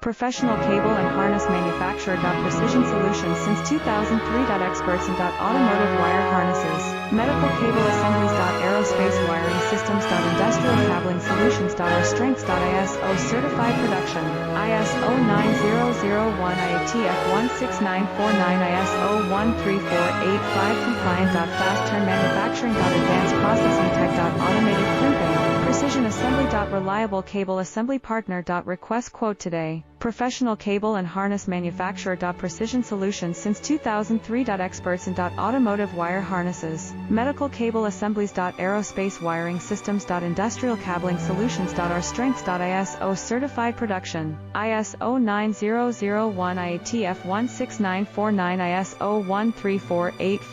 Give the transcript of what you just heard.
Professional cable and harness manufacturer. Precision Solutions since 2003. Experts in automotive wire harnesses, medical cable assemblies. Aerospace wiring systems. Industrial cabling solutions. Our strengths. ISO certified production. ISO 9001 IATF 16949 ISO 13485 compliant. Fast turn manufacturing. Advanced processing tech. Automated crimping. Precision assembly. Reliable cable assembly partner. Request quote today. Professional cable and harness manufacturer. Precision Solutions since 2003. Experts in automotive wire harnesses, medical cable assemblies. Aerospace wiring systems. Industrial cabling solutions. Our strengths. ISO certified production. ISO 9001 IATF 16949 ISO 13485